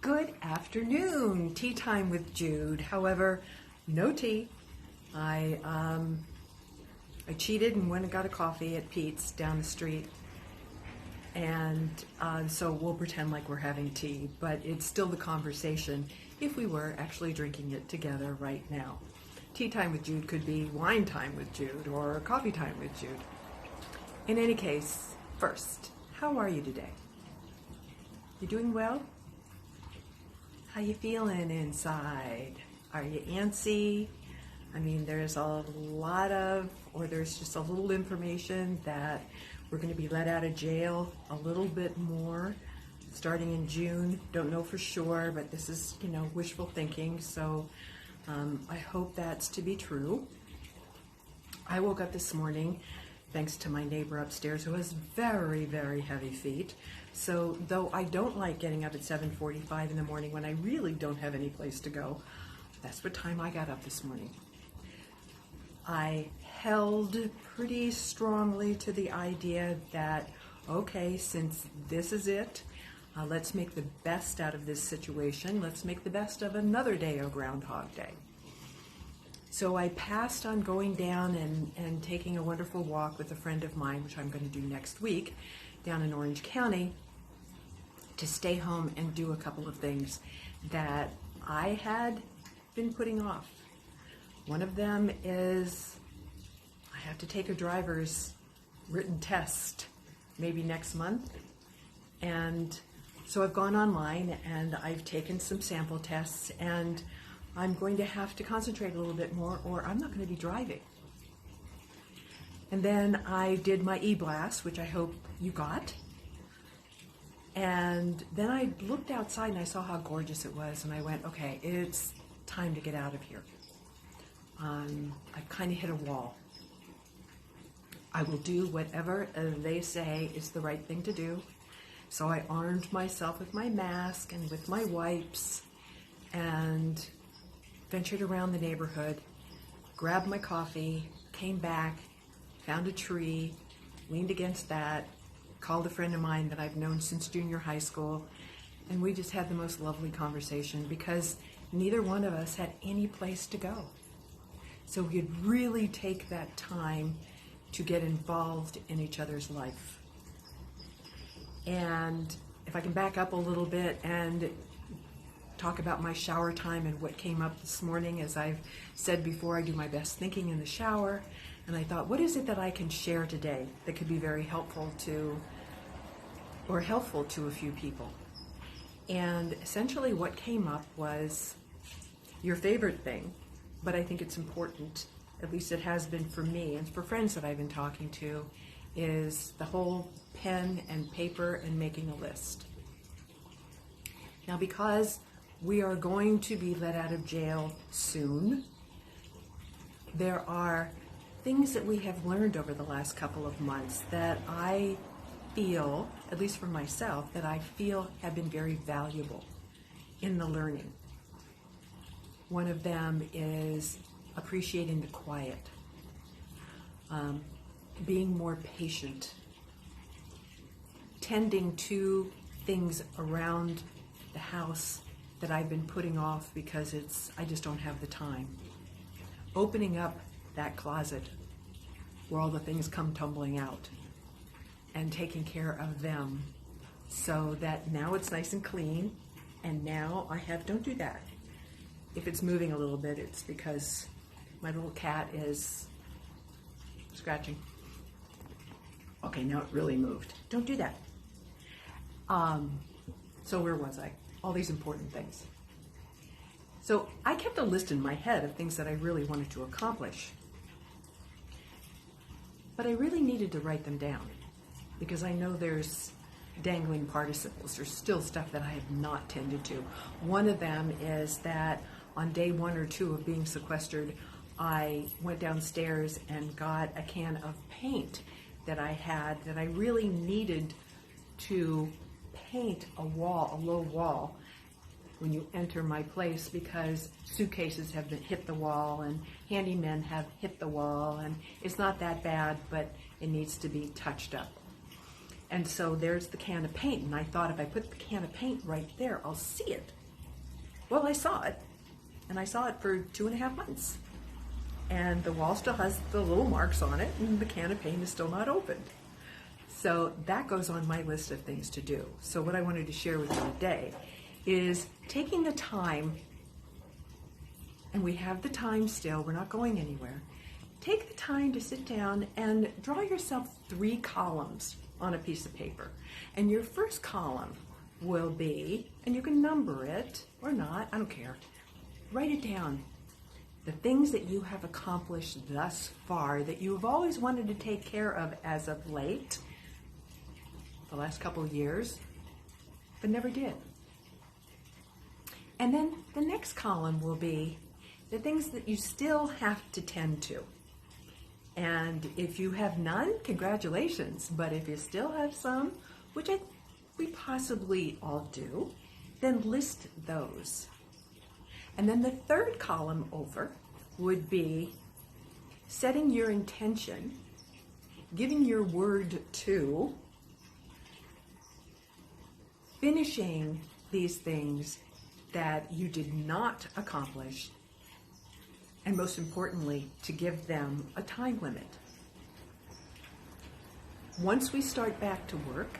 Good afternoon. Tea time with Jude. However, no tea. I cheated and went and got a coffee at Pete's down the street. And so we'll pretend like we're having tea, but it's still the conversation if we were actually drinking it together right now. Tea time with Jude could be wine time with Jude or coffee time with Jude. In any case, first, how are you today? You doing well? How you feeling inside? Are you antsy? I mean, there's a lot of, or there's just a little information that we're going to be let out of jail a little bit more starting in June. Don't know for sure, but this is, wishful thinking. So I hope that's to be true. I woke up this morning thanks to my neighbor upstairs who has very, very heavy feet. So though I don't like getting up at 7:45 in the morning when I really don't have any place to go, that's what time I got up this morning. I held pretty strongly to the idea that, okay, since this is it, let's make the best out of this situation. Let's make the best of another day of Groundhog Day. So I passed on going down and taking a wonderful walk with a friend of mine, which I'm going to do next week, down in Orange County, to stay home and do a couple of things that I had been putting off. One of them is I have to take a driver's written test maybe next month. And so I've gone online and I've taken some sample tests, and I'm going to have to concentrate a little bit more or I'm not going to be driving. And then I did my e-blast, which I hope you got. And then I looked outside and I saw how gorgeous it was, and I went, okay, it's time to get out of here. I kind of hit a wall. I will do whatever they say is the right thing to do. So I armed myself with my mask and with my wipes and ventured around the neighborhood, grabbed my coffee, came back, found a tree, leaned against that, called a friend of mine that I've known since junior high school, and we just had the most lovely conversation because neither one of us had any place to go. So we could really take that time to get involved in each other's life. And if I can back up a little bit and talk about my shower time and what came up this morning, as I've said before, I do my best thinking in the shower, and I thought, what is it that I can share today that could be very helpful to a few people? And essentially what came up was your favorite thing, but I think it's important, at least it has been for me and for friends that I've been talking to, is the whole pen and paper and making a list. Now, because we are going to be let out of jail soon, there are things that we have learned over the last couple of months that I feel, at least for myself, that I feel have been very valuable in the learning. One of them is appreciating the quiet, being more patient, tending to things around the house that I've been putting off because I just don't have the time. Opening up that closet where all the things come tumbling out and taking care of them so that now it's nice and clean, and now don't do that. If it's moving a little bit, it's because my little cat is scratching. Okay, now it really moved. Don't do that. So where was I? All these important things. So I kept a list in my head of things that I really wanted to accomplish. But I really needed to write them down because I know there's dangling participles. There's still stuff that I have not tended to. One of them is that on day 1 or 2 of being sequestered, I went downstairs and got a can of paint that I really needed to paint a low wall when you enter my place, because suitcases have hit the wall and handymen have hit the wall, and it's not that bad, but it needs to be touched up. And so there's the can of paint, and I thought if I put the can of paint right there, I'll see it. Well, I saw it, and I saw it for 2.5 months. And the wall still has the little marks on it, and the can of paint is still not opened. So that goes on my list of things to do. So what I wanted to share with you today is taking the time, and we have the time still, we're not going anywhere. Take the time to sit down and draw yourself 3 columns on a piece of paper. And your first column will be, and you can number it or not, I don't care. Write it down. The things that you have accomplished thus far that you have always wanted to take care of as of late, the last couple of years, but never did. And then the next column will be the things that you still have to tend to. And if you have none, congratulations. But if you still have some, which we possibly all do, then list those. And then the third column over would be setting your intention, giving your word to, finishing these things that you did not accomplish, and most importantly, to give them a time limit. Once we start back to work,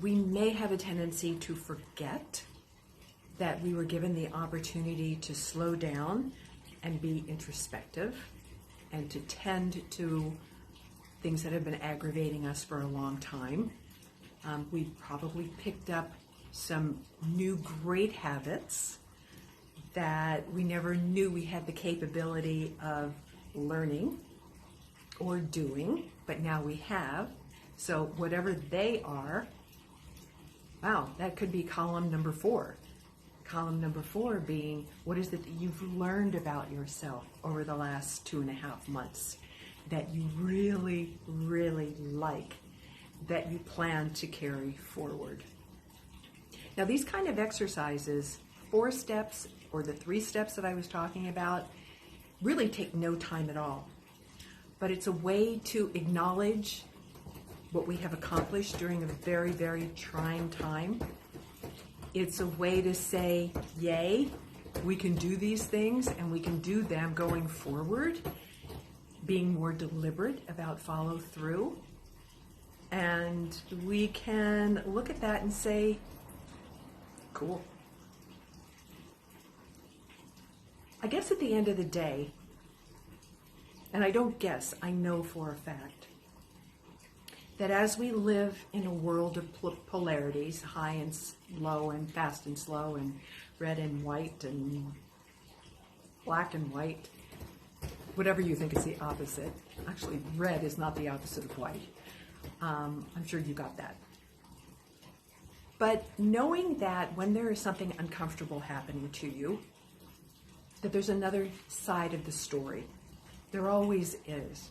we may have a tendency to forget that we were given the opportunity to slow down and be introspective and to tend to things that have been aggravating us for a long time. We probably picked up some new great habits that we never knew we had the capability of learning or doing, but now we have. So whatever they are, wow, that could be column number 4. Column number 4 being, what is it that you've learned about yourself over the last 2.5 months that you really, really like, that you plan to carry forward? Now, these kind of exercises, 4 steps or the 3 steps that I was talking about, really take no time at all. But it's a way to acknowledge what we have accomplished during a very, very trying time. It's a way to say, yay, we can do these things and we can do them going forward, being more deliberate about follow through. And we can look at that and say, cool. I guess at the end of the day, and I don't guess, I know for a fact, that as we live in a world of polarities, high and low and fast and slow and red and white and black and white, whatever you think is the opposite. Actually, red is not the opposite of white. I'm sure you got that. But knowing that when there is something uncomfortable happening to you, that there's another side of the story. There always is.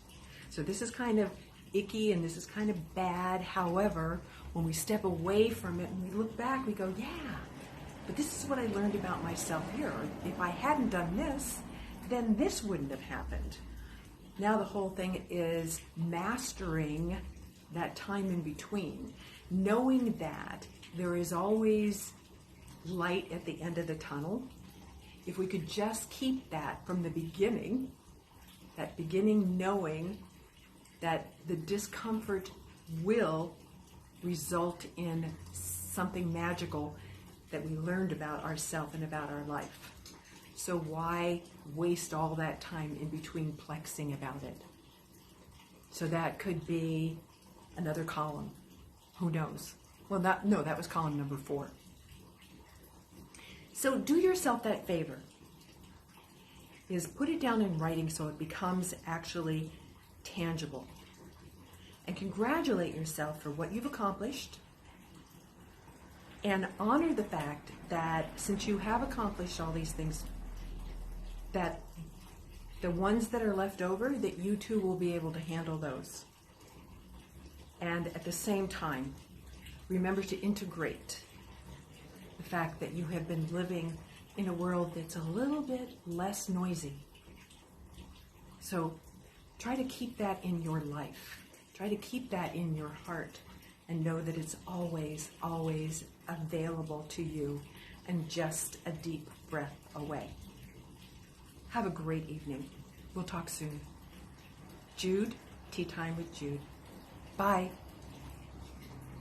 So this is kind of icky and this is kind of bad. However, when we step away from it and we look back, we go, yeah, but this is what I learned about myself here. If I hadn't done this, then this wouldn't have happened. Now the whole thing is mastering that time in between, knowing that there is always light at the end of the tunnel. If we could just keep that from the beginning, that beginning knowing that the discomfort will result in something magical that we learned about ourselves and about our life. So why waste all that time in between plexing about it? So that could be another column. Who knows? Well, that was column number 4. So do yourself that favor, is put it down in writing so it becomes actually tangible. And congratulate yourself for what you've accomplished, and honor the fact that since you have accomplished all these things, that the ones that are left over, that you too will be able to handle those. And at the same time, remember to integrate the fact that you have been living in a world that's a little bit less noisy. So try to keep that in your life. Try to keep that in your heart and know that it's always, always available to you and just a deep breath away. Have a great evening. We'll talk soon. Jude, Tea Time with Jude. Bye.